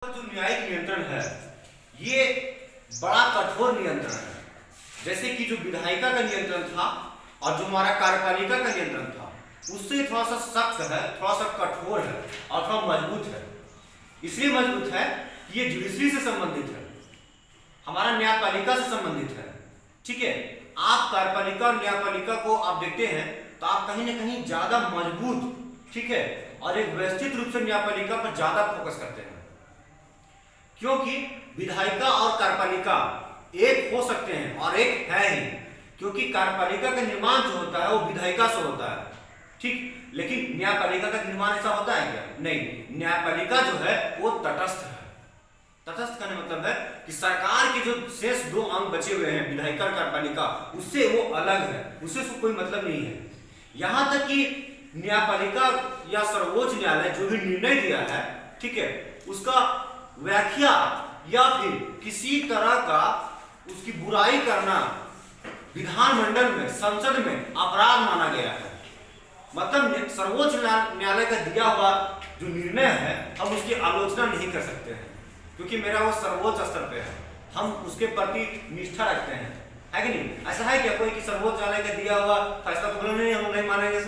जो न्यायिक नियंत्रण है ये बड़ा कठोर नियंत्रण है। जैसे कि जो विधायिका का नियंत्रण था और जो हमारा कार्यपालिका का नियंत्रण था उससे थोड़ा सा सख्त है, थोड़ा सा कठोर है और थोड़ा मजबूत है। इसलिए मजबूत है कि ये जुडिशरी से संबंधित है, हमारा न्यायपालिका से संबंधित है। ठीक है, आप कार्यपालिका और न्यायपालिका को आप देखते हैं तो आप कहीं ना कहीं ज्यादा मजबूत, ठीक है, और एक व्यवस्थित रूप से न्यायपालिका पर ज्यादा फोकस करते हैं, क्योंकि विधायिका और कार्यपालिका एक हो सकते हैं और एक है ही, क्योंकि कार्यपालिका का निर्माण जो होता है वो विधायिका से होता है, ठीक। लेकिन न्यायपालिका का निर्माण ऐसा होता है क्या? नहीं, न्यायपालिका जो है वो तटस्थ है। तटस्थ का मतलब है कि सरकार के जो शेष दो अंग बचे हुए हैं विधायिका और कार्यपालिका, उससे वो अलग है, उससे कोई मतलब नहीं है। यहां तक कि न्यायपालिका या सर्वोच्च न्यायालय जो भी निर्णय दिया है, ठीक है, उसका व्याख्या या फिर किसी तरह का उसकी बुराई करना विधानमंडल में, संसद में अपराध माना गया है। मतलब सर्वोच्च न्यायालय का दिया हुआ जो निर्णय है हम उसकी आलोचना नहीं कर सकते हैं, क्योंकि मेरा वो सर्वोच्च स्तर पे है, हम उसके प्रति निष्ठा रखते हैं, है कि नहीं? ऐसा है क्या कोई कि सर्वोच्च न्यायालय का दिया हुआ फैसला को बोलो नहीं हम नहीं मानेंगे,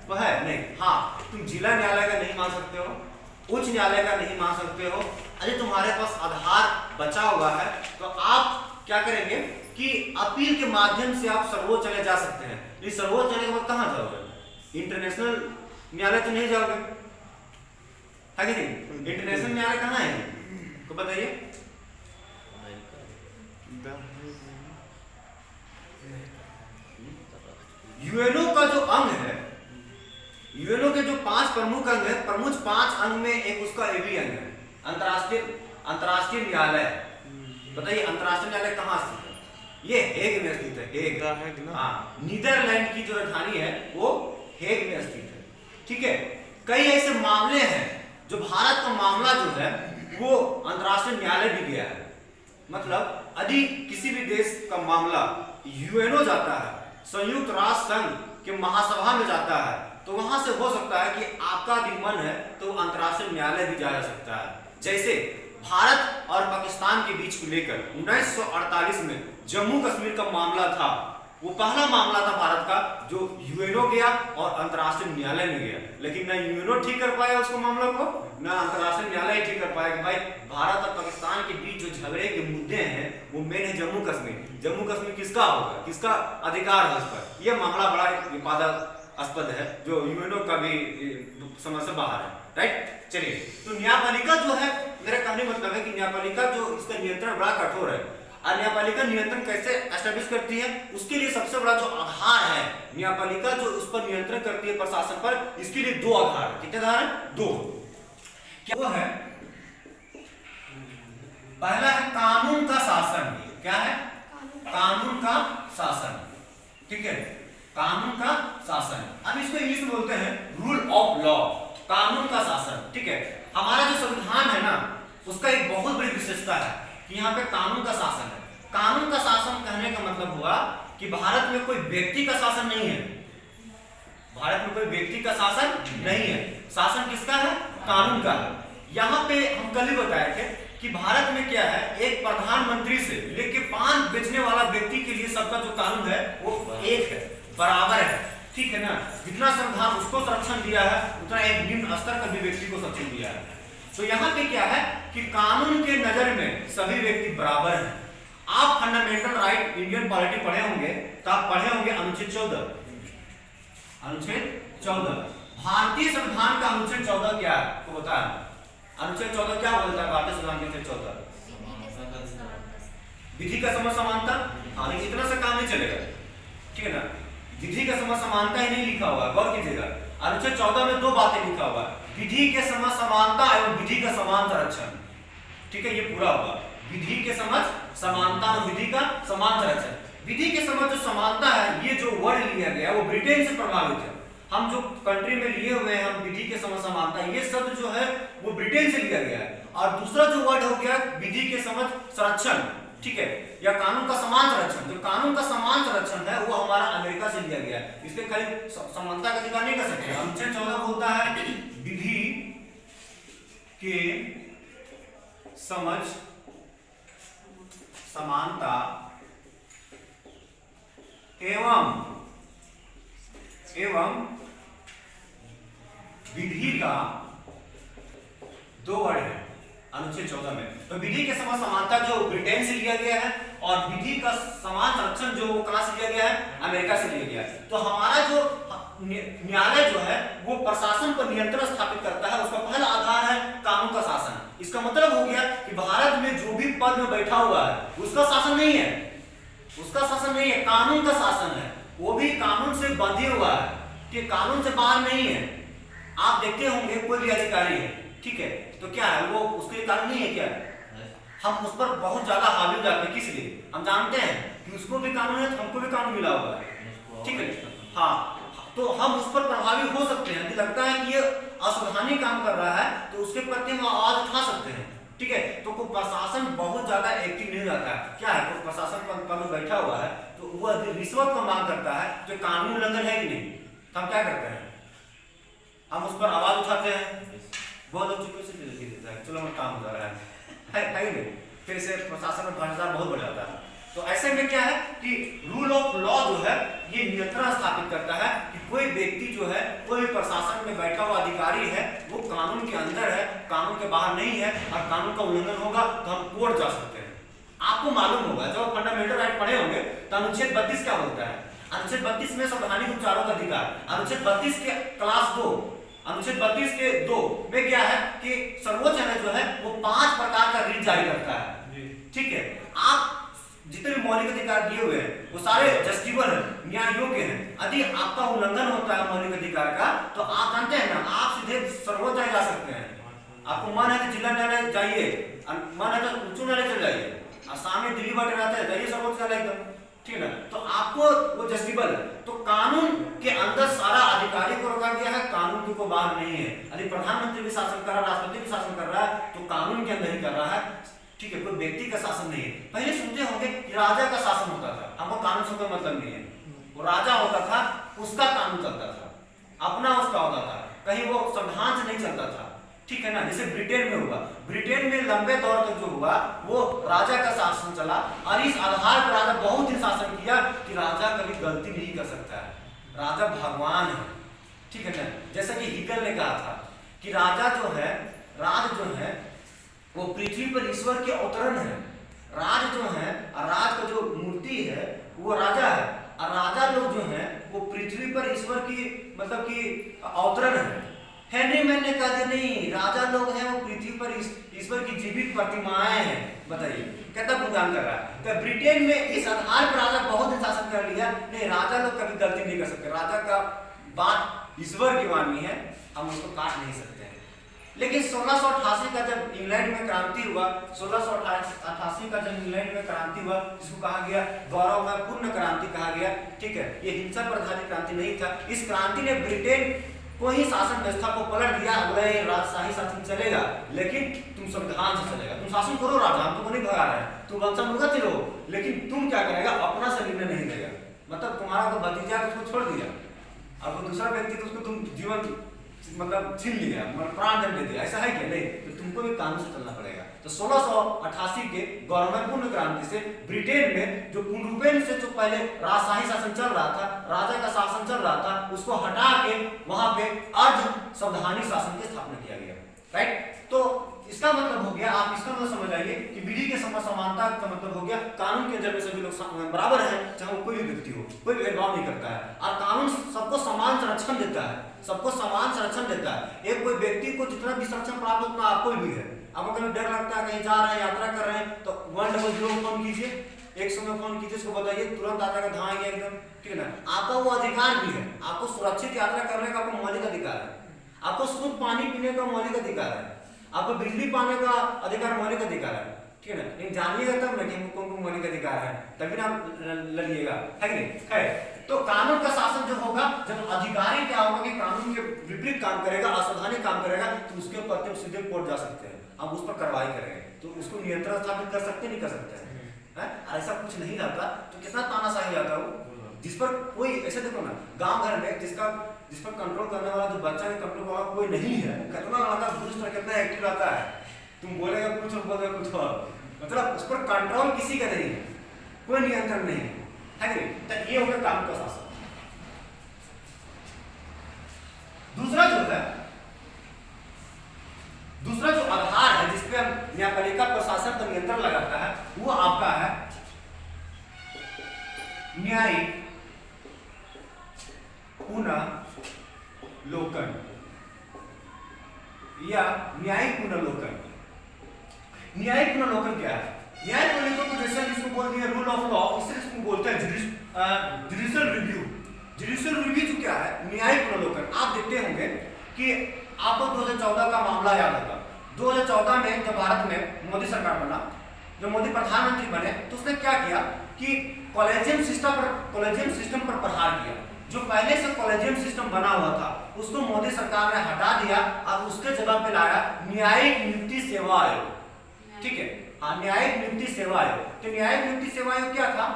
तो है नहीं। हाँ, तुम जिला न्यायालय का नहीं मान सकते हो, उच्च न्यायालय का नहीं मान सकते हो। अरे तुम्हारे पास आधार बचा हुआ है तो आप क्या करेंगे कि अपील के माध्यम से आप सर्वोच्च न्यायालय जा सकते हैं। लेकिन सर्वोच्च न्यायालय के बाद कहां जाओगे? इंटरनेशनल न्यायालय तो नहीं जाओगे, है कि नहीं? इंटरनेशनल न्यायालय कहां है तो बताइए। यूएनओ का जो अंग है, यूएनओ के जो 5 प्रमुख अंग है, प्रमुख 5 अंग में एक उसका ये भी अंग है अंतरराष्ट्रीय न्यायालय। बताइए अंतरराष्ट्रीय न्यायालय कहां स्थित है? ये हेग में स्थित है। हेग, हाँ, नीदरलैंड की जो राजधानी है वो हेग में स्थित है। ठीक है, कई ऐसे मामले हैं जो भारत का मामला जो है वो अंतरराष्ट्रीय न्यायालय भी गया है। मतलब यदि किसी भी देश का मामला यूएनओ जाता है, संयुक्त राष्ट्र संघ के महासभा में जाता है, तो वहां से हो सकता है कि आपका भी मन है तो अंतरराष्ट्रीय न्यायालय भी जाया जा सकता है। जैसे भारत और पाकिस्तान के बीच को लेकर 1948 में जम्मू कश्मीर का मामला था, वो पहला मामला था भारत का जो यूएनओ गया और अंतरराष्ट्रीय न्यायालय में गया। लेकिन ना यूएनओ ठीक कर पाया उसको मामला को, ना अंतरराष्ट्रीय न्यायालय ठीक कर पाया कि भाई भारत और पाकिस्तान के बीच जो झगड़े के मुद्दे हैं वो मेन है जम्मू कश्मीर। जम्मू कश्मीर किसका होगा, किसका अधिकार है उस पर? यह मामला बड़ा विवादास्पद है जो यूएनओ का भी समझ से बाहर है, राइट। चलिए, तो न्यायपालिका जो है, मेरा कहने मतलब है कि न्यायपालिका जो इसका नियंत्रण बड़ा कठोर है। और न्यायपालिका नियंत्रण कैसे एस्टेब्लिश करती है, उसके लिए सबसे बड़ा जो आधार है न्यायपालिका जो उस पर नियंत्रण करती है प्रशासन पर, इसके लिए 2 आधार। कितने आधार हैं? 2। क्या वो है? पहला है कानून का शासन। क्या है? कानून का शासन। ठीक है, कानून का शासन। अब इसको इंग्लिश में बोलते हैं रूल ऑफ लॉ, कानून का शासन। ठीक है, हमारा जो संविधान है ना उसका एक बहुत बड़ी विशेषता है कि यहाँ पे कानून का शासन है। कानून का शासन कहने का मतलब हुआ कि भारत में कोई व्यक्ति का शासन नहीं है, भारत में कोई व्यक्ति का शासन नहीं है। शासन किसका है? कानून का है। यहाँ पे हम कल ही बताए थे कि भारत में क्या है, एक प्रधानमंत्री से लेके 5 बेचने वाला व्यक्ति के लिए सबका जो कानून है वो एक है, बराबर है। ठीक है ना, जितना संविधान उसको संरक्षण दिया है उतना एक निम्न स्तर का भी व्यक्ति को संरक्षण दिया है। तो यहाँ पे क्या है कि कानून के नजर में सभी व्यक्ति बराबर हैं। आप फंडामेंटल राइट इंडियन पॉलिटी पढ़े होंगे तो आप पढ़े होंगे अनुच्छेद 14। अनुच्छेद 14 भारतीय संविधान का अनुच्छेद 14 क्या है तो बता है? अनुच्छेद 14 क्या बोलता है? भारतीय संविधान के अनुच्छेद 14 विधि का समझ समानता। हाँ, लेकिन इतना सा काम नहीं चलेगा, ठीक है ना। विधि का समझ समानता ही नहीं लिखा हुआ, गौर कीजिएगा। अनुच्छेद 14 में 2 बातें लिखा हुआ, विधि के समझ समानता एवं विधि का समान संरक्षण। ठीक है, ये पूरा हुआ, विधि के समझ समानता और विधि का समान संरक्षण। विधि के समझ जो समानता है, ये जो वर्ड लिया गया वो ब्रिटेन से प्रभावित है। हम जो कंट्री में लिए हुए हैं हम विधि के समझ समानता, ये शब्द जो है वो ब्रिटेन से लिया गया है। और दूसरा जो वर्ड हो गया विधि के समझ संरक्षण, ठीक है, या कानून का समान संरक्षण। जो कानून का समान संरक्षण है वो हमारा अमेरिका से लिया गया है, इसलिए खाली समानता का अधिकार नहीं कर सकते। अनुच्छेद 14 बोलता है विधि के समझ समानता एवं विधि का दो वर्ड है अनुच्छेद 14 में। तो विधि के समझ समानता जो ब्रिटेन से लिया गया है और विधि का समान संरक्षण जो कहां से लिया गया है, अमेरिका से लिया गया है। तो हमारा जो न्यायालय जो है वो प्रशासन पर नियंत्रण स्थापित करता है, उसका पहला आधार है कानून का शासन। इसका मतलब हो गया कि भारत में जो भी पद में बैठा हुआ है उसका शासन नहीं है, उसका शासन नहीं है, कानून का शासन है। वो भी कानून से बंधे हुआ है कि कानून से बाहर नहीं है। आप देखते होंगे कोई भी अधिकारी है, ठीक है, तो क्या है वो उसके लिए कानून नहीं है क्या? हम उस पर बहुत ज्यादा हावी हो जाते हैं, किस लिए? हम जानते हैं कि उसको भी कानून है तो हमको भी कानून मिला हुआ है, ठीक है। हाँ, तो हम उस पर प्रभावी हो सकते हैं। लगता है कि ये असंवैधानिक काम कर रहा है तो उसके प्रति हम आवाज उठा सकते हैं, ठीक है। तो प्रशासन बहुत ज्यादा एक्टिव नहीं रहता है। क्या है, तो प्रशासन पर में बैठा हुआ है तो वह रिश्वत का मांग करता है, जो कानून उल्लंघन है कि नहीं, तो हम क्या करते हैं, हम उस पर आवाज उठाते हैं। बहुत लोग चुप से देता है, चलो हमारा काम हो जा रहा है नहीं, फिर से प्रशासन में भ्रष्टाचार बहुत बढ़ जाता है। तो ऐसे में क्या है कि रूल ऑफ लॉ जो है ये नियंत्रण स्थापित करता है कि कोई व्यक्ति जो है, कोई भी प्रशासन में बैठा हुआ अधिकारी है, वो कानून के अंदर है, कानून के बाहर नहीं है, और कानून का उल्लंघन होगा तो हम कोर्ट जा सकते हैं। आपको मालूम होगा जब फंडामेंटल राइट पढ़े होंगे तो अनुच्छेद 32 क्या बोलता है? अनुच्छेद 32 में संवैधानिक उपचारों का अधिकार, अनुच्छेद 32 के क्लास 2, अनुच्छेद 32 के 2 में क्या है कि सर्वोच्च न्यायालय जो है वो 5 प्रकार का रिट जारी करता है, ठीक है। आप जितने भी मौलिक अधिकार दिए हुए हैं वो सारे जस्टिसेबल हैं, न्याय योग्य हैं। यदि आपका उल्लंघन होता है मौलिक अधिकार का तो आप जानते हैं ना, आप सीधे सर्वोच्च न्यायालय जा सकते हैं। आपको मन है तो जिला न्यायालय जाइए, मन है तो उच्च न्यायालय चले जाइए, और सामने दिल्ली बैठे रहते हैं जाइए सर्वोच्च न्यायालय एकदम, ठीक है ना। तो आपको वो जस्टिसेबल है। तो कानून के अंदर सारा अधिकारी को रखा गया है, कानून को बाहर नहीं है। यदि प्रधानमंत्री भी शासन कर रहा है, राष्ट्रपति भी शासन कर रहा है तो कानून के अंदर ही कर रहा है, ठीक है, कोई व्यक्ति का शासन नहीं है। पहले सुनते होंगे कि राजा का शासन होता था, हमको कानून से कोई मतलब नहीं है। वो राजा होता था, उसका कानून चलता था, अपना उसका होता था, कहीं वो संविधान से नहीं चलता था, ठीक है ना। जैसे ब्रिटेन में हुआ, ब्रिटेन में लंबे दौर तक जो हुआ वो राजा का शासन चला, और इस आधार पर राजा बहुत दिन शासन किया कि राजा कभी गलती नहीं कर सकता है, राजा भगवान है, ठीक है ना। जैसा कि हिकल ने कहा था कि राजा जो है, राज जो है वो पृथ्वी पर ईश्वर के अवतरण है। राज जो है, राज का जो मूर्ति है वो राजा है, और राजा लोग जो है वो पृथ्वी पर ईश्वर की मतलब कि अवतरण है। हेनरी मैन ने कहा नहीं, राजा लोग हैं वो पृथ्वी पर ईश्वर की जीवित प्रतिमाएं हैं। बताइए कितना गुणगान कर रहा है। तो ब्रिटेन में इस आधार पर राजा बहुत दिन शासन कर लिया, नहीं राजा लोग कभी गलती नहीं कर सकते, राजा का बात ईश्वर की वाणी है, हम उसको काट नहीं सकते हैं। लेकिन 1688 का जब इंग्लैंड में क्रांति हुआ, 1688 का जब इंग्लैंड में क्रांति हुआ, जिसको कहा गया गौरवपूर्ण क्रांति कहा गया, ठीक है, ये हिंसा पर आधारित क्रांति नहीं था। इस क्रांति ने ब्रिटेन को ही शासन व्यवस्था को पलट दिया। अगला ये राजशाही शासन चलेगा, लेकिन तुम संविधान से चलेगा, तुम शासन करो राजा, हम तुमको नहीं भगा रहे हैं, तुम वंशा मुर्गा रहो, लेकिन तुम क्या करेगा, अपना से निर्णय नहीं लेगा। मतलब तुम्हारा कोई भतीजा तो उसको छोड़ दिया, अब कोई दूसरा व्यक्ति तो उसको तुम जीवन मतलब छीन लिया, मतलब प्राण दंड दे दिया, ऐसा है क्या? नहीं, तो तुमको भी कानून से चलना पड़ेगा। तो 1688 के गौरवपूर्ण क्रांति से ब्रिटेन में जो पूर्णरूपेण से जो पहले राजशाही शासन चल रहा था, राजा का शासन चल रहा था, उसको हटा के वहां पे अर्ध संवैधानिक शासन की स्थापना किया गया, राइट। तो इसका मतलब हो गया, आप इसका मतलब समझ आइए कि विधि के समानता का मतलब हो गया कानून के जरिए सभी लोग बराबर हैं, चाहे वो कोई भी व्यक्ति हो, कोई भेदभाव नहीं करता है, और कानून सबको समान संरक्षण देता है, सबको समान संरक्षण देता है। एक कोई व्यक्ति को जितना भी संरक्षण प्राप्त उतना आपको भी है। आपको कहीं डर लगता है, कहीं जा रहे हैं, यात्रा कर रहे हैं, तो 100 फोन कीजिए, 100 में फोन कीजिए, उसको बताइए, तुरंत आ जाएगा, धाएंगे एकदम, ठीक है ना। आपका वो अधिकार भी है, आपको सुरक्षित यात्रा करने का आपको मौलिक अधिकार है, आपको शुद्ध पानी पीने का मौलिक अधिकार है, आपको बिजली पाने का अधिकार मौलिक अधिकार है, ठीक है ना। लेकिन जानिएगा तब ना कि कौन कौन मौलिक अधिकार है, तभी ना लड़िएगा, है कि नहीं है। तो कानून का शासन जो होगा, जब अधिकारी क्या होगा कि कानून के विपरीत काम करेगा, असंवैधानिक काम करेगा, तो उसके ऊपर हम सीधे कोर्ट जा सकते हैं, हम उस पर कार्रवाई करेंगे, तो उसको नियंत्रण स्थापित कर सकते नहीं कर सकते हैं। ऐसा कुछ नहीं रहता तो कितना तानाशाही आता है वो, जिस पर कोई ऐसे देखो ना, गांव घर में जिस पर कंट्रोल करने वाला, जो बच्चा के कंट्रोल वाला कोई नहीं है, कितना लड़का दुष्ट कितना एक्टिव रहता है, तुम बोलेगा कुछ और बोलेगा कुछ और, मतलब उस पर कंट्रोल किसी का नहीं है, कोई नियंत्रण नहीं है कि नहीं? तो ये हो गया कानून का शासन। दूसरा जो आधार है जिसपे हम न्यायपालिका प्रशासन पर नियंत्रण लगाता है वो आपका है न्यायिक पुनर्लोकन या न्यायिक पुनर्लोकन। न्यायिक पुनर्लोकन क्या है? न्यायिक पुनर्लोकन को जैसे इसको बोल दिया रूल ऑफ लॉ, इसको बोलते हैं जुडिशियल रिव्यू। जुडिशियल रिव्यू जो क्या है? न्यायिक पुनर्लोकन। आप देखते होंगे कि आपको 2014 का मामला याद होगा। 2014 में जब भारत में मोदी सरकार बना, जब मोदी प्रधानमंत्री बने तो उसने क्या किया कि कॉलेजियम सिस्टम पर प्रहार किया। जो पहले से कॉलेजियम सिस्टम बना हुआ था उसको मोदी सरकार ने हटा दिया और उसके जगह पे लाया न्यायिक नियुक्ति सेवा आयोग। ठीक है, हाँ, न्यायिक नियुक्ति सेवा आयोग। तो न्यायिक नियुक्ति सेवा आयोग क्या था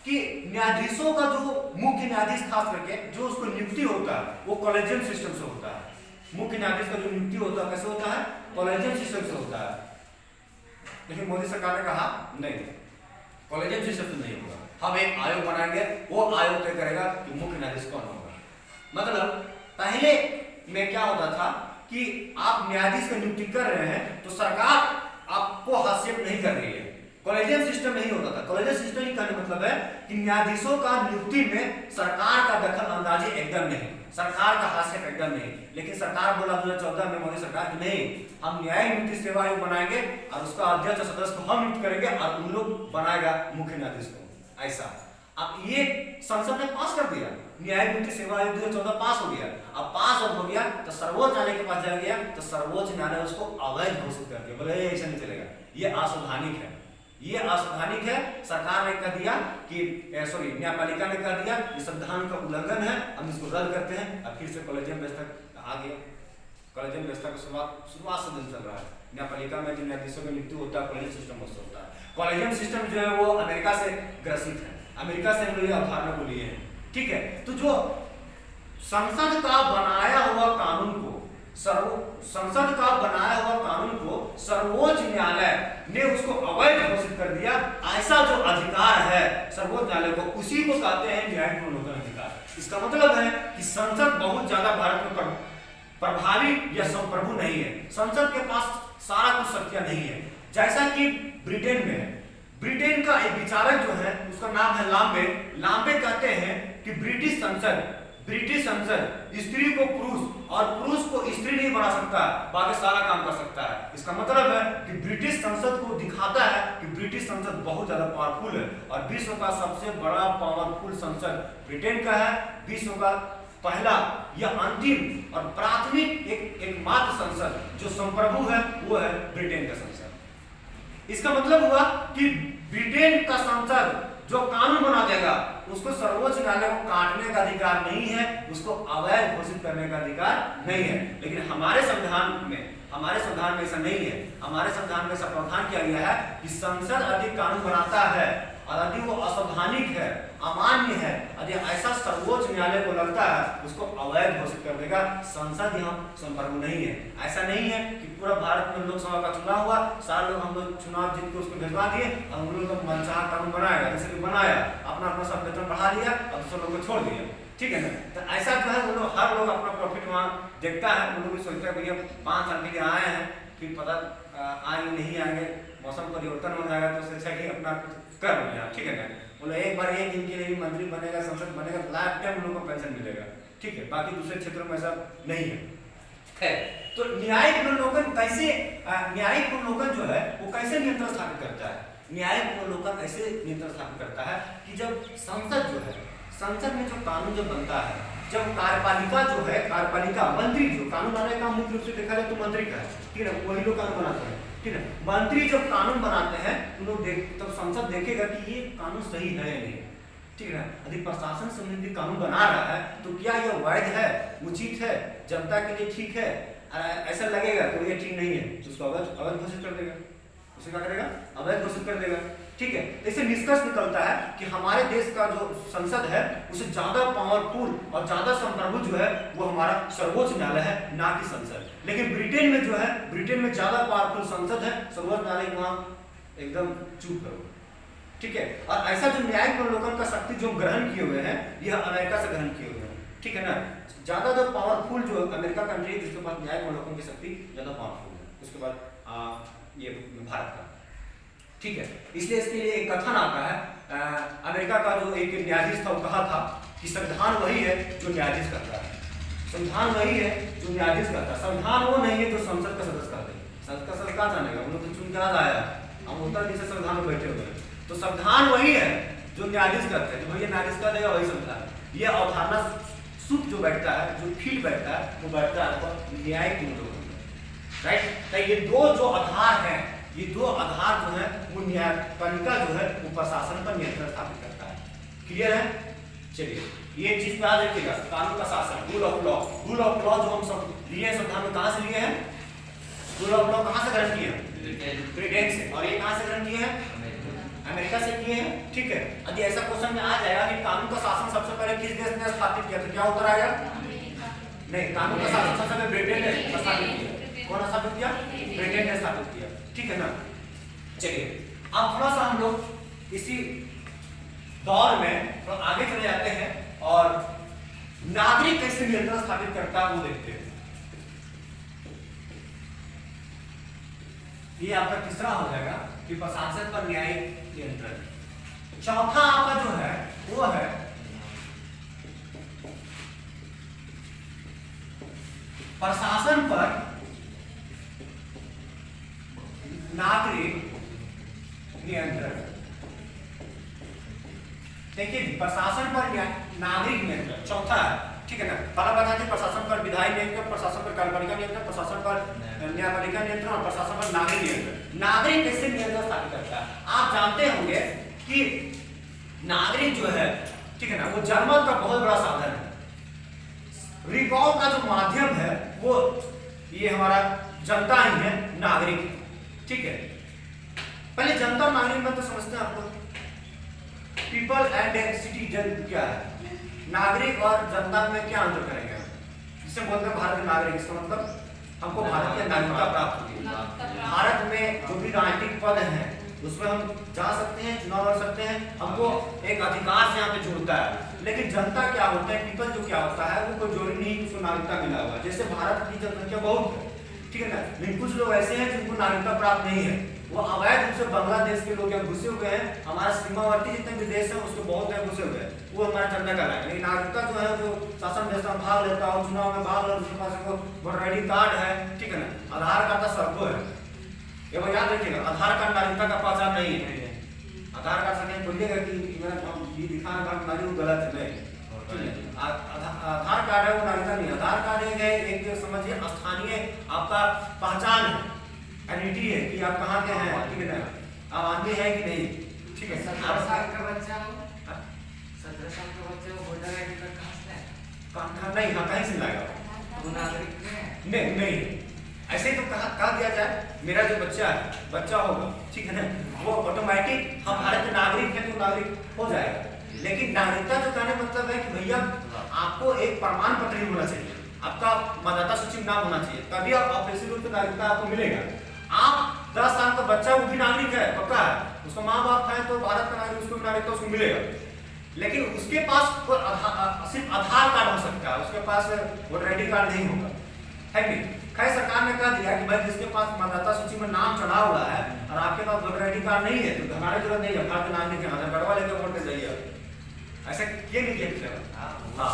कि न्यायाधीशों का जो मुख्य न्यायाधीश खास करके जो उसको नियुक्ति होता है वो कॉलेजियम सिस्टम से होता है। मुख्य न्यायाधीश का जो नियुक्ति होता है कैसे होता है? कॉलेजियम सिस्टम से होता है। लेकिन मोदी सरकार ने कहा नहीं, कॉलेजियम सिस्टम से नहीं होगा, हम एक आयोग बनाएंगे, वो आयोग तय करेगा कि मुख्य न्यायाधीश कौन होगा। मतलब पहले में क्या होता था कि आप न्यायाधीश की नियुक्ति कर रहे हैं तो सरकार आपको हस्तक्षेप नहीं कर रही है, कॉलेजियम सिस्टम नहीं होता था। कॉलेजियम सिस्टम ही कहने मतलब है कि न्यायाधीशों का नियुक्ति में सरकार का दखल अंदाजी एकदम नहीं, सरकार का हस्तक्षेप एकदम नहीं। लेकिन सरकार बोला 2014 में मोदी सरकार की नहीं, हम न्यायिक नियुक्ति सेवा आयोग बनाएंगे और उसका अध्यक्ष सदस्य को हम नियुक्त करेंगे और उन लोग बनाएगा मुख्य न्यायाधीश को। ऐसा अब ये संसद ने पास कर दिया, न्यायिक नियुक्ति सेवा आयोग 2014 पास हो गया। अब पास जब हो गया तो सर्वोच्च न्यायालय के पास जा गया तो सर्वोच्च न्यायालय उसको अवैध घोषित कर दिया, बोले ऐसा नहीं चलेगा, ये असंवैधानिक है, ये असंवैधानिक है। सरकार ने कह दिया कि न्यायपालिका ने कह दिया कि संविधान का उल्लंघन है, हम इसको रद्द करते हैं। अब फिर से कॉलेजियम व्यवस्था आ गया। कॉलेजियम व्यवस्था का शुरुआत से दिन चल रहा है। न्यायपालिका में जो न्यायाधीशों की नियुक्ति होता है कॉलेजियम सिस्टम से होता है। कॉलेजियम सिस्टम जो है वो अमेरिका से ग्रसित है, अमेरिका से हम लोग अवधारणा को लिए हैं। ठीक है, तो जो संसद का बनाया हुआ कानून को सर्वोच्च न्यायालय ने उसको अवैध घोषित कर दिया, ऐसा जो अधिकार है सर्वोच्च न्यायालय को, उसी को कहते हैं न्यायिक पुनर्लोकन अधिकार। इसका मतलब है कि संसद बहुत ज्यादा भारत में प्रभावी या संप्रभु नहीं है, संसद के पास सारा कुछ शक्तियां नहीं है। जैसा कि ब्रिटेन में है, ब्रिटेन का एक विचारक जो है उसका नाम है लाम्बे। लाम्बे कहते हैं कि ब्रिटिश संसद स्त्री को पुरुष और पुरुष को स्त्री नहीं बना सकता, बाकी सारा काम कर सकता है। इसका मतलब है कि ब्रिटिश संसद को दिखाता है कि ब्रिटिश संसद बहुत ज्यादा पावरफुल है और विश्व का सबसे बड़ा पावरफुल संसद ब्रिटेन का है। विश्व का पहला या अंतिम और प्राथमिक एकमात्र संसद जो संप्रभु है वो है ब्रिटेन का संसद। इसका मतलब हुआ कि ब्रिटेन का संसद जो कानून बना देगा उसको सर्वोच्च न्यायालय को काटने का अधिकार नहीं है, उसको अवैध घोषित करने का अधिकार नहीं है। लेकिन हमारे संविधान में ऐसा नहीं है। हमारे संविधान में ऐसा प्रावधान किया गया है कि संसद यदि कानून बनाता है और यदि वो असंवैधानिक है, अमान्य है, यदि ऐसा सर्वोच्च न्यायालय को लगता है उसको अवैध घोषित कर देगा। संसद यहाँ संप्रभु नहीं है। ऐसा नहीं है कि पूरा भारत में लोकसभा का चुनाव हुआ, सारे लोग हम लोग चुनाव जीत के उसको भिजवा दिए और हम लोग मनचाहा कानून बनाएगा, जैसे कि बनाया, अपना सब वेतन बढ़ा दिया और दूसरे लोग को छोड़ दिया। ठीक है ना? तो ऐसा जो है वो लोग हर लोग अपना प्रॉफिट वहाँ देखता है। वो लोग भी सोचते हैं भैया 5 साल के लिए आए हैं, फिर पता आएंगे नहीं आएंगे, मौसम परिवर्तन हो जाएगा तो उससे अच्छा कि अपना कर लिया। ठीक है ना? बोले एक बार एक दिन के लिए मंत्री बनेगा, संसद बनेगा, लाइफ टाइम लोगों को पेंशन मिलेगा। ठीक है, बाकी दूसरे क्षेत्रों में ऐसा नहीं है। तो न्यायिक पुनर्लोकन जो है वो कैसे नियंत्रण स्थापित करता है? न्यायिक पुनर्लोकन ऐसे नियंत्रण स्थापित करता है कि जब संसद जो है, संसद में जो कानून जब बनता है, जब कार्यपालिका जो है, कार्यपालिका मंत्री जो कानून बनाने का मुख्य रूप से देखा जाए तो मंत्री का है। ठीक है, वही लोग कानून बनाते हैं। ठीक है, मंत्री जब कानून बनाते हैं तो लोग तब संसद देखेगा कि ये कानून सही है या नहीं। ठीक है, यदि प्रशासन संबंधी कानून बना रहा है तो क्या यह वैध है, उचित है, जनता के लिए ठीक है? ऐसा लगेगा तो ये ठीक नहीं है, उसको अवैध घोषित कर देगा। उसे क्या करेगा? अवैध घोषित कर देगा। ठीक है, तो इससे निष्कर्ष निकलता है कि हमारे देश का जो संसद है उसे ज्यादा पावरफुल और ज्यादा संप्रभु जो है वो हमारा सर्वोच्च न्यायालय है, ना कि संसद। लेकिन ब्रिटेन में जो है, ब्रिटेन में ज्यादा पावरफुल संसद है, सर्वोच्च न्यायालय वहां एकदम चुप करो, ठीक है। और ऐसा जो न्यायिक अवलोकन का शक्ति जो ग्रहण किए हुए हैं यह अमेरिका से ग्रहण किए हुए हैं, ठीक है ना। ज्यादा जो पावरफुल जो अमेरिका कंट्री है जिसके पास न्यायिक अवलोकन की शक्ति ज्यादा पावरफुल है, उसके बाद ये भारत का, ठीक है। इसलिए इसके लिए एक कथन आता है, अमेरिका का जो एक न्यायाधीश था वो कहा था कि संविधान वही है जो न्यायाधीश करता है, संविधान वही है जो न्यायाधीश करता है, संविधान वो नहीं है जो संसद का सदस्य करते हैं। संसद का सदस्य कहाँ जानेगा, हम लोग तो चुन के आज आया, हम उत्तर दिशा संविधान में बैठे हुए हैं, तो संविधान वही है जो न्यायाधीश करते हैं, तो भैया न्यायाधीश कर देगा वही संविधान। ये अवधारणा सुख जो बैठता है, जो फीट बैठता है, वो बैठता है न्यायिक अवलोकन, राइट। तो ये दो जो आधार हैं, ये दो आधार जो है वो न्यायपालिका जो है वो प्रशासन पर नियंत्रण स्थापित करता है। क्लियर है? चलिए ये चीज याद रखिएगा, कानून का शासन, rule of law. Rule of law जो हम सब लिए संविधान में कहां से लिए हैं? रूल ऑफ लॉ कहां से ग्रहण किए हैं? ब्रिटेन से। और ये कहां से ग्रहण किए हैं? अमेरिका से किए हैं, ठीक है। यदि ऐसा क्वेश्चन में आ जाएगा कि कानून का शासन सबसे पहले किस देश ने स्थापित किया, तो क्या उत्तर आएगा? नहीं, कानून का शासन सबसे पहले ब्रिटेन ने स्थापित किया। कौन स्थापित किया? ब्रिटेन ने स्थापित किया, ठीक है ना। चलिए अब थोड़ा सा हम लोग इसी दौर में तो आगे चले जाते हैं और नागरिक कैसे नियंत्रण स्थापित करता है वो देखते हैं। ये आपका तीसरा हो जाएगा कि प्रशासन पर न्यायिक नियंत्रण। चौथा आपका जो है वो है प्रशासन पर नागरिक नियंत्रण। देखिए प्रशासन पर नागरिक नियंत्रण चौथा है, ठीक है ना। पहला बता दें प्रशासन पर विधायी नियंत्रण, प्रशासन पर कार्यपालिका नियंत्रण, प्रशासन पर न्यायपालिका नियंत्रण और प्रशासन पर नागरिक नियंत्रण। नागरिक कैसे नियंत्रण स्थापित करता है? आप जानते होंगे कि नागरिक जो है, ठीक है ना, वो जनमत का बहुत बड़ा साधन है। रिकॉल का जो माध्यम है वो ये हमारा जनता ही है, नागरिक, ठीक है। पहले जनता और नागरिक में तो समझते हैं आप लोग, पीपल एंड सिटीजन क्या है? नागरिक और जनता में क्या अंतर करेंगे? जिसे बोलते हैं भारत के नागरिक, इसका मतलब हमको भारत की नागरिकता प्राप्त होती है। भारत में जो भी राजनीतिक पद हैं उसमें हम जा सकते हैं, चुनाव लड़ सकते हैं, हमको एक अधिकार से यहाँ पे जुड़ता है। लेकिन जनता क्या होता है, पीपल जो क्या होता है, वो कोई जोड़ी नहीं, उसको नागरिकता मिला हुआ है। जैसे भारत की जनसंख्या बहुत है, ठीक है ना, लेकिन कुछ लोग ऐसे हैं जिनको नागरिकता प्राप्त नहीं है, वो अवैध रूप से बांग्लादेश के लोग यहाँ घुसे हुए हैं, हमारा सीमावर्ती जितने भी देश हैं उसके बहुत हैं घुसे हुए हैं, वो हमारा जनता का है। लेकिन नागरिकता जो है, जो शासन व्यवस्था में भाग लेता हो, चुनाव में भाग लेता, उसके पास वोटर आईडी कार्ड है, ठीक है ना, आधार कार्ड का सबको है। ये बात याद रखिएगा, आधार कार्ड नागरिकता का पहचान नहीं है। आधार कार्ड से नहीं बोलिएगा कि ये दिखाना नागरिक गलत है, नहीं। आधार कार्ड है वो नागरिकता नहीं। आधार कार्ड एक समझिए स्थानीय आपका पहचान है, आइडेंटिटी है कि आप कहाँ के हैं, ठीक है ना, आप आदमी है कि नहीं, ठीक है। 17 साल का बच्चा हो, 17 साल का बच्चा हो, वोटर आईडी कार्ड कहाँ से है? नहीं, हाँ कहीं से लाएगा वो नागरिक नहीं, नहीं ऐसे तो कहा दिया जाए मेरा जो बच्चा है, बच्चा होगा, ठीक है ना, वो ऑटोमेटिक हम भारत के नागरिक हैं तो नागरिक हो जाएगा। लेकिन नागरिकता जो कहने मतलब है कि भैया आपको एक प्रमाण पत्र ही होना चाहिए, आपका मतदाता सूची में नाम होना चाहिए, तभी आप ऑफिशियल रूप से नागरिकता आपको मिलेगा। आप 10 साल का बच्चा, वो भी नागरिक है, पक्का है, उसका माँ बाप है तो भारत का नागरिक, उसको नागरिकता उसको मिलेगा। लेकिन उसके पास सिर्फ आधार कार्ड हो सकता है, उसके पास वोटर आईडी कार्ड नहीं होगा, है कि? खैर सरकार ने कह दिया कि भाई जिसके पास मतदाता सूची में नाम चढ़ा हुआ है और आपके पास वोटर आईडी कार्ड नहीं है तो हमारी जरूरत नहीं है, भारत के नागरिक के आधार कार्ड लेकर वोट दे जाइए। ऐसा ये नहीं किया। हाँ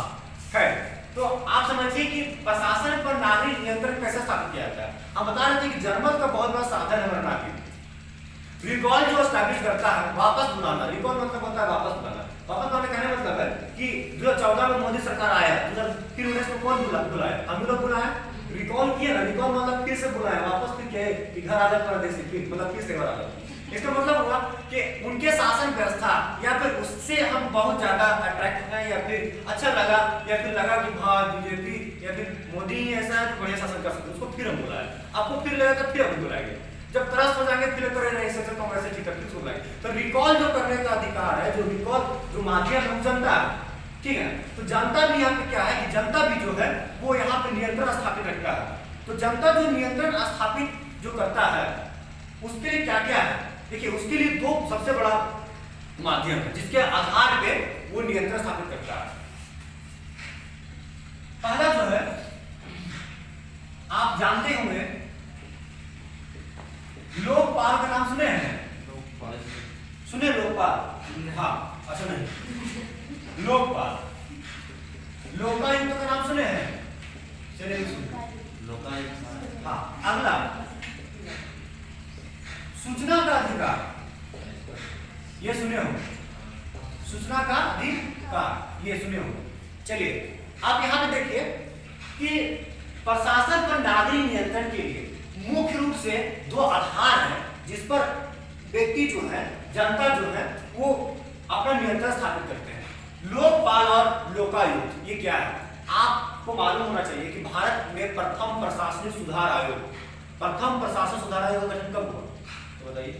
है, तो आप समझिए कि प्रशासन पर नागरिक नियंत्रण कैसे स्थापित किया जाता है। हम बता रहे थे कि जनमत का बहुत बड़ा साधन है हमारा नागरिक। रिकॉल जो स्टैब्लिश करता है, वापस बुलाना, रिकॉल मतलब होता है वापस बुलाना। वापस बुलाने कहने मतलब है कि 2014 में मोदी सरकार आया, फिर 19 में कौन बुलाया? हम लोग बुलाया, रिकॉल किया ना, रिकॉल मतलब फिर से बुलाया, वापस फिर क्या कि घर आ जाए परदेश, फिर मतलब फिर से घर आ जाए। इसका मतलब हुआ कि उनके शासन व्यवस्था या फिर उससे हम बहुत ज्यादा अट्रैक्ट हैं, या फिर अच्छा लगा, या फिर लगा कि हाँ बीजेपी या फिर मोदी ही ऐसा है तो बढ़िया शासन कर सकते, उसको फिर हम बुलाए। आपको फिर लगा तो फिर हम बुलाएंगे। जब त्रस्त हो जाएंगे फिर तो नहीं सोचे तो वैसे ठीक है फिर सुन लाएंगे। तो रिकॉल जो करने का अधिकार है, जो रिकॉल जो माध्यम है जनता है, ठीक है। तो जनता भी यहाँ पे क्या है कि जनता भी जो है वो यहाँ पे नियंत्रण स्थापित रखता है। तो जनता जो नियंत्रण स्थापित जो करता है उसके लिए क्या क्या है, देखिए उसके लिए दो सबसे बड़ा माध्यम है जिसके आधार पे वो नियंत्रण स्थापित करता है। पहला जो है आप जानते होंगे, लोकपाल का नाम सुने हैं? सुने लोकपाल? हाँ अच्छा नहीं, लोकपाल। लोकायुक्त का नाम सुने हैं? चलिए सुने लोकायुक्त। हाँ अगला सूचना का अधिकार, ये सुने हो, सूचना का अधिकार ये सुने हो। चलिए आप यहाँ पे देखिए कि प्रशासन पर नागरिक नियंत्रण के लिए मुख्य रूप से दो आधार हैं जिस पर व्यक्ति जो है, जनता जो है वो अपना नियंत्रण स्थापित करते हैं, लोकपाल और लोकायुक्त। ये क्या है आपको मालूम होना चाहिए कि भारत में प्रथम प्रशासनिक सुधार आयोग, प्रथम प्रशासन सुधार आयोग का गठन कब हुआ तो बताइए?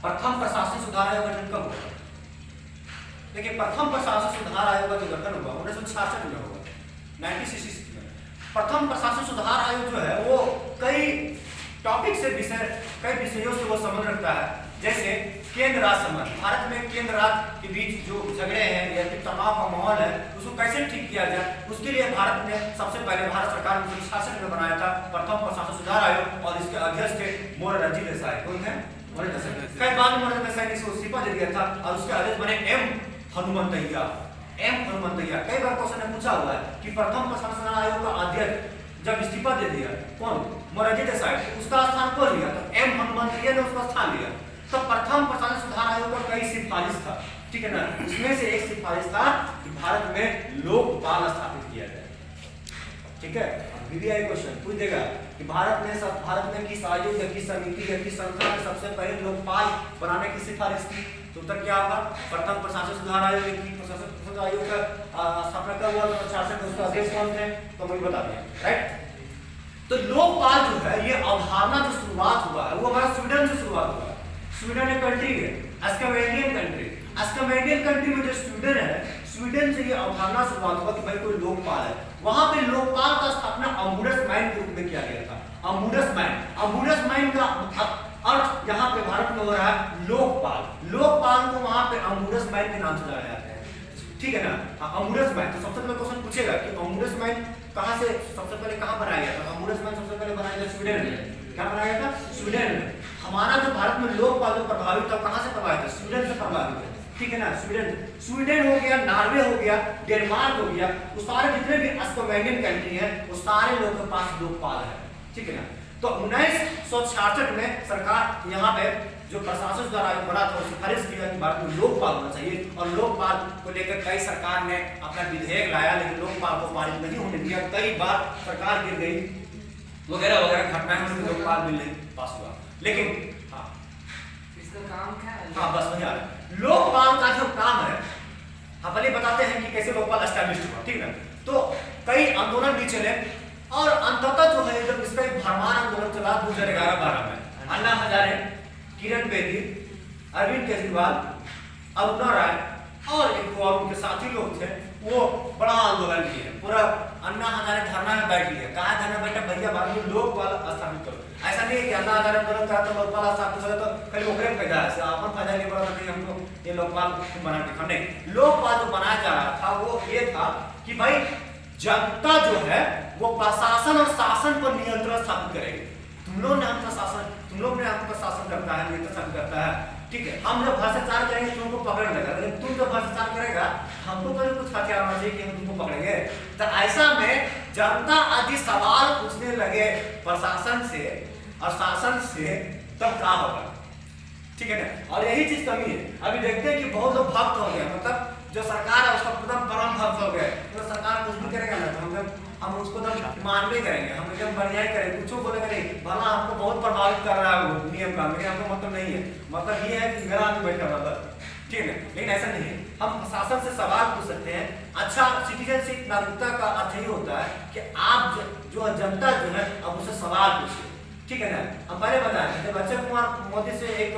प्रथम प्रशासनिक सुधार आयोग का गठन कब हुआ? देखिए प्रथम प्रशासन सुधार आयोग का जो गठन हुआ 1966 में हुआ, 1966 में। प्रथम प्रशासन सुधार आयोग जो है वो कई टॉपिक से कई विषयों से वो संबंध रखता है, जैसे केंद्र राज्य संबंध, भारत में केंद्र राज्य के बीच जो झगड़े हैं या फिर तनाव का माहौल है उसको कैसे ठीक किया जाए, उसके लिए भारत ने सबसे पहले भारत सरकार ने 1966 में बनाया था प्रथम प्रशासन सुधार आयोग, और इसके अध्यक्ष थे मोरारजी देसाई। कौन थे? मोरारजी देसाई। कई बाद मोरारजी देसाई ने इसको इस्तीफा दे दिया था और उसके अध्यक्ष बने एम हनुमंतैया। कई बार क्वेश्चन ने पूछा हुआ है कि प्रथम प्रशासन सुधार आयोग का अध्यक्ष जब इस्तीफा दे दिया कौन? मोरारजी देसाई, उसका स्थान कौन लिया? तो एम हनुमंतैया ने उसका स्थान लिया। तो प्रथम प्रशासन सुधार आयोग का कई सिफारिश था, ठीक है ना। उसमें से एक सिफारिश था कि भारत में लोकपाल स्थापित किया जाए, ठीक है। बीबीआई क्वेश्चन पूछ देगा कि भारत में किस आयोग या किस समिति या किस संस्था ने सबसे पहले लोकपाल बनाने की सिफारिश की? तो उत्तर क्या होगा? प्रथम प्रशासन सुधार आयोग की। प्रशासन आयोग का स्थापना कब हुआ? 1966 में। उसका अध्यक्ष कौन थे? तो मुझे बता दिया, राइट। तो लोकपाल जो है ये अवधारणा जो शुरुआत हुआ है वो हमारा स्वीडन से शुरुआत हुआ है। स्वीडन एक कंट्री है, स्कैंडिनेवियन कंट्री। स्कैंडिनेवियन कंट्री में जो स्वीडन है, स्वीडन से ये अवधारणा शुरुआत हुआ कि भाई कोई लोकपाल है। वहां पे लोकपाल का स्थापना अम्बुड्समैन के रूप में किया गया था। अम्बुड्समैन का अर्थ यहाँ पे भारत में हो रहा है लोकपाल। लोकपाल को वहां पे अम्बुड्समैन के नाम से जाना जाता है, ठीक है ना। अम्बुड्समैन, तो सबसे पहले क्वेश्चन पूछेगा कि अम्बुड्समैन कहाँ से सबसे पहले कहाँ बनाया गया था? अम्बुड्समैन सबसे पहले बनाया गया स्वीडन में। क्या बनाया गया था? स्वीडन में। हमारा जो भारत में लोकपाल जो प्रभावित था कहाँ से प्रभावित है? स्वीडन से प्रभावित है, ठीक है ना। स्वीडन हो गया, नॉर्वे हो गया, डेनमार्क हो गया, वो सारे जितने भी स्कैंडिनेवियन कंट्री हैं वो सारे लोगों के पास लोकपाल है, ठीक है ना। तो 1966 में सरकार यहाँ पे जो प्रशासन सुधार आयोग बना था सिफारिश किया कि भारत में लोकपाल होना चाहिए, और लोकपाल को लेकर कई सरकार ने अपना विधेयक लाया, लेकिन लोकपाल को पारित नहीं होने दिया। कई बार सरकार गिर गई वगैरह वगैरह घटनाएं हुई, लोकपाल बिल नहीं पास हुआ। लेकिन हाँ इसका काम क्या है? हाँ बस वही आ रहा है। लोकपाल का जो काम है हम पहले बताते हैं कि कैसे लोकपाल एस्टैब्लिश हुआ, ठीक है। तो कई आंदोलन भी चले और अंततः जो है जब इसका एक भरमार आंदोलन चला 2011-12 में, अन्ना हजारे, किरण बेदी, अरविंद केजरीवाल, अरुणा राय और एक और उनके साथी लोग थे, वो बड़ा आंदोलन किए। पूरा अन्ना हजारे धरना में बैठ गए। कहा धरना बैठा? भैया भारत में लोकपाल स्थापित करो। ऐसा नहीं है कि अन्ना हजारे आंदोलन चाहते लोकपाल स्थापित करो तो खाली ओकरे फायदा है, अपन फायदा नहीं पड़ा नहीं हमको ये लोकपाल बना के। नहीं, लोकपाल जो बनाया जा रहा था वो ये था कि भाई जनता जो है वो प्रशासन और शासन पर नियंत्रण स्थापित करेगी। तुम लोग ने हम पर शासन करता है, नियंत्रण स्थापित करता है, ठीक है। हम जब भ्रष्टाचार करेंगे तुमको पकड़ लेगा, लेकिन तुम जब भ्रष्टाचार करेगा हमको तो कुछ हथियार होना चाहिए कि हम तुमको पकड़ेंगे। तो ऐसा में जनता आदि सवाल पूछने लगे प्रशासन से और शासन से, तब क्या होगा, ठीक है ना। और यही चीज कमी है। अभी देखते हैं कि बहुत लोग भक्त हो गए, मतलब जो सरकार है उसका एकदम परम भक्त हो गए। तो सरकार कुछ भी करेगा ना तो हम उसको तो मानवे करेंगे, हम एकदम बढ़िया ही करेंगे, कुछ बोलेगा नहीं। भला हमको बहुत प्रभावित कर रहा है वो नियम का, लेकिन हमको मतलब नहीं है। मतलब ये है कि मेरा आदमी बैठा हुआ, ठीक है। लेकिन ऐसा नहीं है, हम शासन से सवाल पूछ सकते हैं। अच्छा, सिटीजनशिप नागरिकता का अर्थ ये होता है कि आप जो जनता जो है अब उससे सवाल पूछिए। ठीक है ना। हम पहले बताए जब अक्षय कुमार मोदी से एक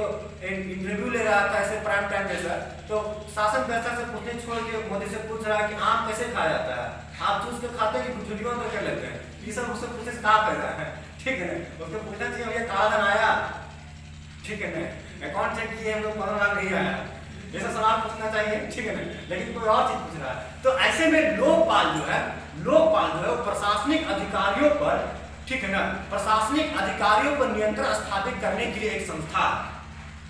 इंटरव्यू ले रहा था ऐसे प्राइम टाइम जैसा, तो शासन व्यवस्था से पूछने छोड़ के मोदी से पूछ रहा है कि आम कैसे खाया जाता है, आप चूस के खाते हैं कि गुठलियों में कर लेते हैं, ये सब उससे पूछे से कहा कर रहा है, ठीक है ना। उसको पूछना चाहिए भैया काला धन आया, ठीक है ना, अकाउंट चेक किए हम लोग 15 लाख नहीं आया, ऐसा सवाल पूछना चाहिए, ठीक है ना। लेकिन कोई और चीज पूछ रहा है। तो ऐसे में लोकपाल जो है वो प्रशासनिक अधिकारियों पर, ठीक है ना, प्रशासनिक अधिकारियों पर नियंत्रण स्थापित करने के लिए एक संस्था है,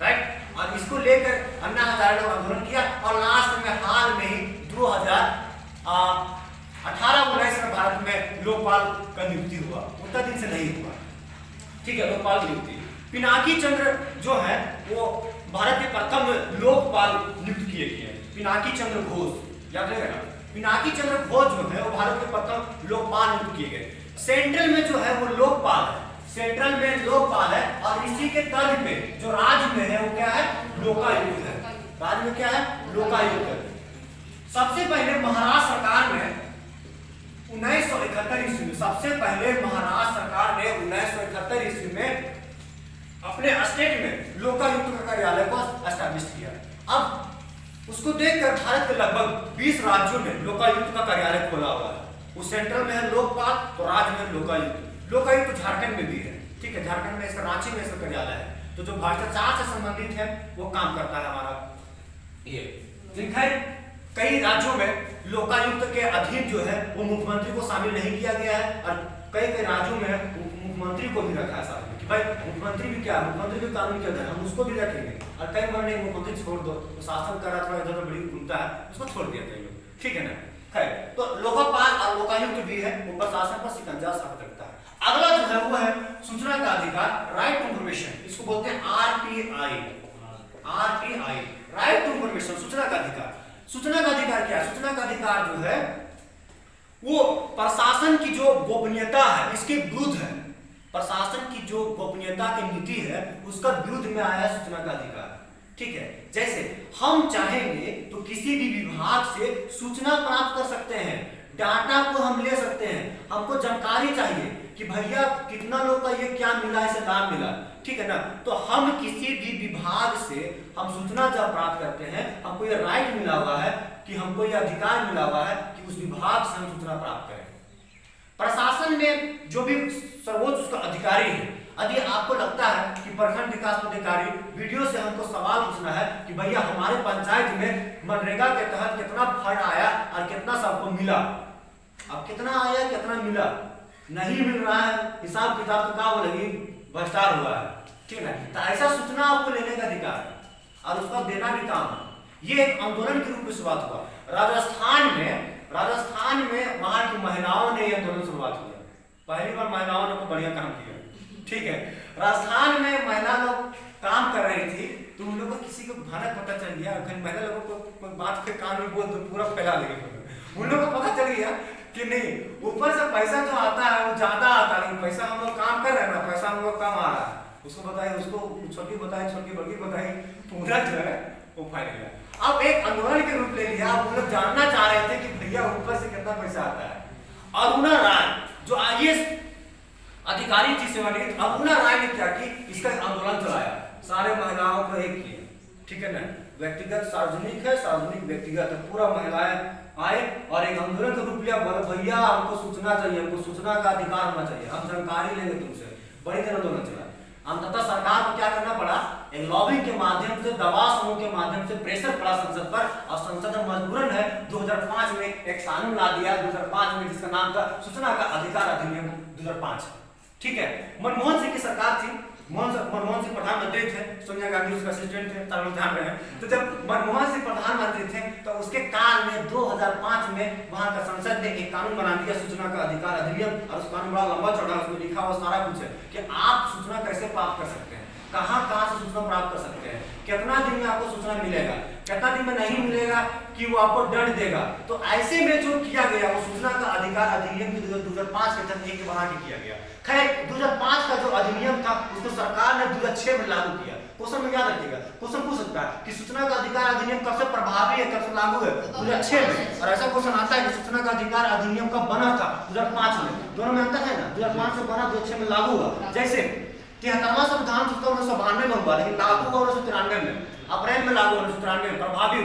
राइट। और इसको लेकर अन्ना हजारे ने आंदोलन किया और लास्ट में हाल में ही 2018-19 में भारत में लोकपाल का नियुक्ति हुआ, उतना दिन से नहीं हुआ, ठीक है। लोकपाल की नियुक्ति पिनाकी चंद्र जो है वो भारत के प्रथम लोकपाल नियुक्त किए गए। पिनाकी चंद्र घोष याद रहेगा ना, पिनाकी चंद्र घोष जो है वो भारत के प्रथम लोकपाल नियुक्त किए गए। सेंट्रल में जो है वो लोकपाल है, सेंट्रल में लोकपाल है, और इसी के तर्ज पे जो राज्य में है वो क्या है, लोकायुक्त है। राज्य में क्या है, लोकायुक्त है। सबसे पहले महाराष्ट्र सरकार ने 1971 ईस्वी में, सबसे पहले महाराष्ट्र सरकार ने 1971 ईस्वी में अपने स्टेट में लोकायुक्त का कार्यालय को एस्टैब्लिश किया। अब उसको देखकर भारत के लगभग 20 राज्यों में लोकायुक्त का कार्यालय खोला हुआ है। उस सेंट्रल में है लोकपाल, तो राज्य में लोकायुक्त। लोकायुक्त झारखंड में भी है, ठीक है, झारखंड में इसका रांची में इसका कार्यालय है। तो जो भ्रष्टाचार से संबंधित है वो काम करता है हमारा ये। खैर कई राज्यों में लोकायुक्त के अधीन जो है वो मुख्यमंत्री को शामिल नहीं किया गया है, और कई राज्यों में मुख्यमंत्री को भी रखा है साथ में कि भाई मुख्यमंत्री भी क्या, मुख्यमंत्री भी कानून के अधीन, हम उसको भी रखेंगे। और कई बार नहीं, मुख्यमंत्री छोड़ दो, तो शासन कर रहा थोड़ा इधर बड़ी घूमता है, उसको छोड़ दिया कई लोग, ठीक है ना। है तो लोकपाल और लोकायुक्त भी है, वो प्रशासन पर शिकंजा साबित रखता है। अगला जो है वो है सूचना का अधिकार, राइट टू इंफॉर्मेशन, इसको बोलते हैं RTI, RTI, right to information, सूचना का अधिकार। सूचना का अधिकार क्या है, सूचना का अधिकार जो है वो प्रशासन की जो गोपनीयता है इसके विरुद्ध है। प्रशासन की जो गोपनीयता की नीति है उसका विरुद्ध में आया है सूचना का अधिकार, ठीक है। जैसे हम चाहेंगे तो किसी भी विभाग से सूचना प्राप्त कर सकते हैं, डाटा को हम ले सकते हैं, हमको जानकारी चाहिए कि भैया कितना लोग का ये क्या मिला, इसे लाभ मिला, ठीक है ना। तो हम किसी भी विभाग से हम सूचना जब प्राप्त करते हैं, हमको ये राइट मिला हुआ है कि हमको ये अधिकार मिला हुआ है कि उस विभाग से हम सूचना प्राप्त करें। प्रशासन में जो भी सर्वोच्च उसका अधिकारी है, यदि आपको लगता है कि प्रखंड विकास पदाधिकारी वीडियो से हमको सवाल पूछना है कि भैया हमारे पंचायत में मनरेगा के तहत कितना फंड आया और कितना सबको मिला, अब कितना आया कितना मिला, नहीं मिल रहा है, हिसाब किताब तो क्या बोलेगी, भ्रष्टाचार हुआ है, ठीक है। तो ऐसा सूचना आपको लेने का अधिकार है और उसका देना भी काम है। ये एक आंदोलन के रूप में शुरुआत हुआ राजस्थान में वहां की महिलाओं ने यह आंदोलन शुरुआत किया। पहली बार महिलाओं ने बहुत बढ़िया काम किया, ठीक है। राजस्थान में महिला लोग काम कर रही थी, तो उन लोगों को किसी को भनक पता चल गया, महिला लोगों को कोई बात के कान में बोल तो पूरा फैला देंगे। उन लोगों को पता चल गया कि नहीं, ऊपर से पैसा जो आता है वो ज्यादा आता है, लेकिन पैसा हम लोग काम कर रहे हैं ना, पैसा हम लोग कम आ रहा है। उसको बताइए, उसको छोटी बताइए, छोटी बड़ी बताइए, पूरा जो है वो फैल गया। अब एक आंदोलन के रूप ले लिया, आप लोग जानना चाह रहे थे कि भैया ऊपर से कितना पैसा आता है। अरुणा राय जो आईएएस अधिकारी थी सेवानिवृत्त, अरुणा राय ने क्या की, इसका आंदोलन चलाया, सारे महिलाओं को एक किया, ठीक है ना। व्यक्तिगत सार्वजनिक है, सार्वजनिक व्यक्तिगत है, पूरा महिलाएं आए और एक आंदोलन का रूप लिया। बोले भैया हमको सूचना चाहिए, हमको सूचना का अधिकार होना चाहिए, हम जानकारी लेंगे तुमसे। बड़ी देर आंदोलन चला। अंततः सरकार को क्या करना पड़ा, एक लॉबिंग के माध्यम से, दबाव समूह के माध्यम से प्रेशर पड़ा संसद पर, और संसद में मजबूरन है 2005 में एक कानून ला दिया 2005 में, जिसका नाम था सूचना का अधिकार अधिनियम 2005, ठीक है। मनमोहन सिंह की सरकार थी, मनमोहन सिंह प्रधानमंत्री थे, सोनिया गांधी उसका असिस्टेंट थे, तब ध्यान रहे। तो जब मनमोहन सिंह प्रधानमंत्री थे तो उसके काल में 2005 में वहां का संसद ने एक कानून बना दिया सूचना का अधिकार अधिनियम, और उस कानून बड़ा लंबा चौड़ा, उसमें लिखा हुआ सारा कुछ है कि आप सूचना कैसे प्राप्त कर सकते हैं, कहां से सूचना प्राप्त कर सकते हैं, कितना दिन में आपको सूचना मिलेगा, कितना दिन में नहीं मिलेगा कि वो आपको दंड देगा। तो ऐसे में जो किया गया वो सूचना का अधिकार अधिनियम 2005 के तहत एक बना के किया गया। खैर 2005 का जो अधिनियम था उसको सरकार ने 2006 में लागू किया। क्वेश्चन में याद रखिएगा, क्वेश्चन पूछ सकता है कि सूचना का अधिकार अधिनियम कब से प्रभावी है, कब से लागू है, 2006 में। और ऐसा क्वेश्चन आता है कि सूचना का अधिकार अधिनियम कब बना था, 2005 में। दोनों में अंतर है ना, 2005 से बना, 2006 में लागू हुआ। जैसे 73वां संविधान 1992 में हुआ, लेकिन लागू हुआ 1993 में, अप्रैल में लागू 1993 में, प्रभावी